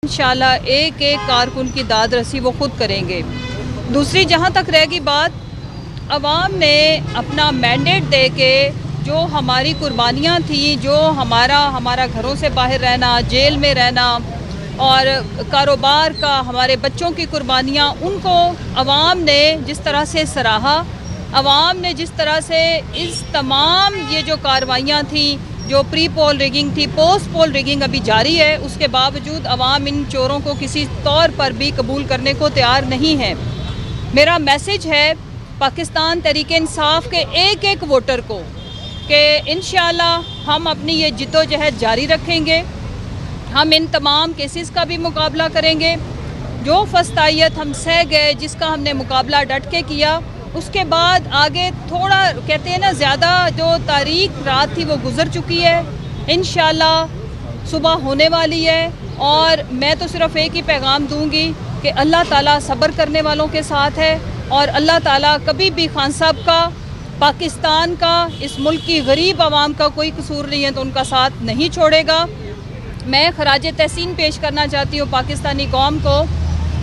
इंशाल्लाह एक एक कारकुन की दाद रसी वो खुद करेंगे। दूसरी जहाँ तक रहेगी बात, अवाम ने अपना मैंडेट दे के जो हमारी कुर्बानियाँ थी, जो हमारा घरों से बाहर रहना, जेल में रहना और कारोबार का हमारे बच्चों की कुर्बानियाँ, उनको अवाम ने जिस तरह से सराहा, अवाम ने जिस तरह से इस तमाम ये जो कार्रवाइयाँ थी, जो प्री पोल रिगिंग थी, पोस्ट पोल रिगिंग अभी जारी है, उसके बावजूद अवाम इन चोरों को किसी तौर पर भी कबूल करने को तैयार नहीं है। मेरा मैसेज है पाकिस्तान तहरीक इंसाफ के एक एक वोटर को कि इंशाल्लाह हम अपनी ये जिद्दोजहद जारी रखेंगे। हम इन तमाम केसेस का भी मुकाबला करेंगे। जो फस्तायत हम सह गए, जिसका हमने मुकाबला डट के किया, उसके बाद आगे थोड़ा कहते हैं ना, ज़्यादा जो तारीख रात थी वो गुज़र चुकी है। इंशाल्लाह सुबह होने वाली है और मैं तो सिर्फ़ एक ही पैगाम दूंगी कि अल्लाह ताला सब्र करने वालों के साथ है और अल्लाह ताला कभी भी खान साहब का, पाकिस्तान का, इस मुल्क की गरीब आवाम का कोई कसूर नहीं है तो उनका साथ नहीं छोड़ेगा। मैं खराज तहसीन पेश करना चाहती हूँ पाकिस्तानी कौम को।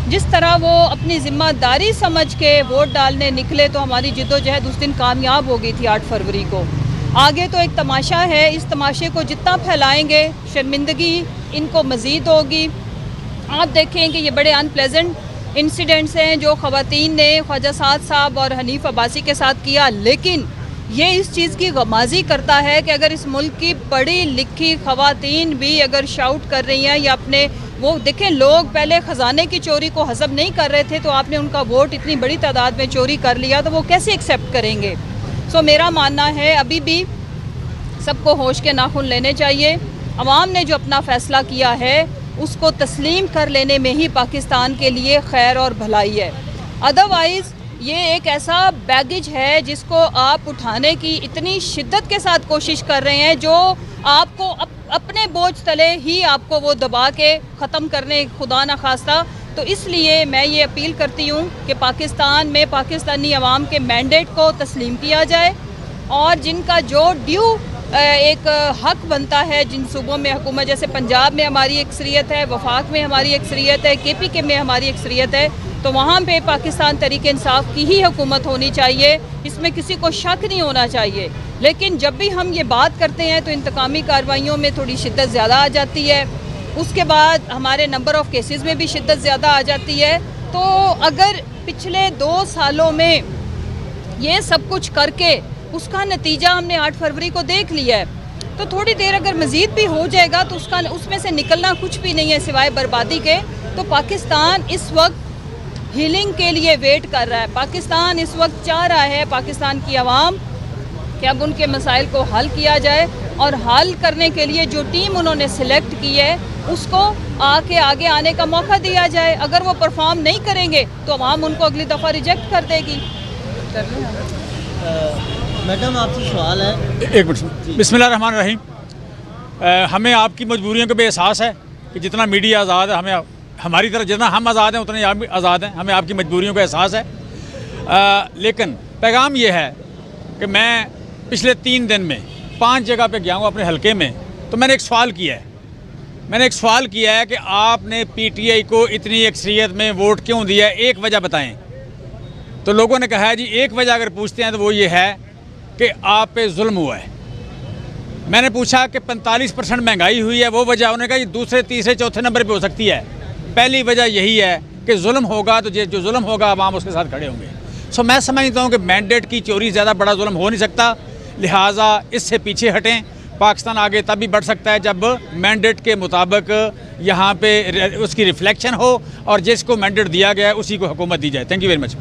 जिस तरह वो अपनी ज़िम्मेदारी समझ के वोट डालने निकले तो हमारी जिद्दोजहद उस दिन कामयाब हो गई थी 8 फरवरी को। आगे तो एक तमाशा है, इस तमाशे को जितना फैलाएंगे शर्मिंदगी इनको मज़ीद होगी। आप देखें कि ये बड़े अनप्लेजेंट इंसिडेंट्स हैं जो ख़वातीन ने ख्वाजा साद साहब और हनीफ अब्बासी के साथ किया, लेकिन ये इस चीज़ की गमाज़ी करता है कि अगर इस मुल्क की पढ़ी लिखी ख़वातीन भी अगर शाउट कर रही हैं या अपने वो देखें, लोग पहले ख़जाने की चोरी को हज़म नहीं कर रहे थे तो आपने उनका वोट इतनी बड़ी तादाद में चोरी कर लिया तो वो कैसे एक्सेप्ट करेंगे। सो मेरा मानना है अभी भी सबको होश के नाखून लेने चाहिए। अवाम ने जो अपना फ़ैसला किया है उसको तस्लीम कर लेने में ही पाकिस्तान के लिए खैर और भलाई है। अदरवाइज़ ये एक ऐसा बैगेज है जिसको आप उठाने की इतनी शिद्दत के साथ कोशिश कर रहे हैं जो आपको अपने बोझ तले ही आपको वो दबा के ख़त्म करने, खुदा न खास्ता। तो इसलिए मैं ये अपील करती हूँ कि पाकिस्तान में पाकिस्तानी अवाम के मैंडेट को तस्लीम किया जाए और जिनका जो ड्यू एक हक बनता है, जिन सूबों में हुकूमत, जैसे पंजाब में हमारी अक्सरियत है, वफाक में हमारी अक्सरियत है, KPK में हमारी अक्सरियत है, तो वहाँ पे पाकिस्तान तहरीक इंसाफ की ही हुकूमत होनी चाहिए, इसमें किसी को शक नहीं होना चाहिए। लेकिन जब भी हम ये बात करते हैं तो इंतकामी कार्रवाइयों में थोड़ी शिद्दत ज़्यादा आ जाती है, उसके बाद हमारे नंबर ऑफ़ केसेस में भी शिद्दत ज़्यादा आ जाती है। तो अगर पिछले 2 सालों में ये सब कुछ करके उसका नतीजा हमने 8 फरवरी को देख लिया है तो थोड़ी देर अगर मज़ीद भी हो जाएगा तो उसमें से निकलना कुछ भी नहीं है सिवाय बर्बादी के। तो पाकिस्तान इस वक्त हीलिंग के लिए वेट कर रहा है। पाकिस्तान इस वक्त चाह रहा है, पाकिस्तान की आवाम, कि अब उनके मसाइल को हल किया जाए और हल करने के लिए जो टीम उन्होंने सिलेक्ट की है उसको आगे आने का मौका दिया जाए। अगर वो परफॉर्म नहीं करेंगे तो आवाम उनको अगली दफ़ा रिजेक्ट कर देगी। मैडम आपसे सवाल है। एक मिनट। बिस्मिल्लाहिर्रहमानिर्रहीम। हमें आपकी मजबूरियों का भी एहसास है कि जितना मीडिया आज़ाद है, हमें हमारी तरह जितना हम आज़ाद हैं उतने आप भी आज़ाद हैं, हमें आपकी मजबूरियों का एहसास है। लेकिन पैगाम ये है कि मैं पिछले 3 दिन में 5 जगह पे गया हूँ अपने हलके में, तो मैंने एक सवाल किया है कि आपने PTI को इतनी अक्सरियत में वोट क्यों दिया है, एक वजह बताएं। तो लोगों ने कहा है जी एक वजह अगर पूछते हैं तो वो ये है कि आप पे जुल्म हुआ है। मैंने पूछा कि 45% महंगाई हुई है, वो वजह, उन्होंने कहा ये दूसरे तीसरे चौथे नंबर पे हो सकती है। पहली वजह यही है कि जुल्म होगा तो जो जुल्म होगा आवाम उसके साथ खड़े होंगे। सो मैं समझता हूँ कि मैंडेट की चोरी ज़्यादा बड़ा जुल्म हो नहीं सकता, लिहाजा इससे पीछे हटें। पाकिस्तान आगे तब भी बढ़ सकता है जब मैंडेट के मुताबिक यहाँ पे उसकी रिफ्लेक्शन हो और जिसको मैंडेट दिया गया है उसी को हुकूमत दी जाए। Thank you very much.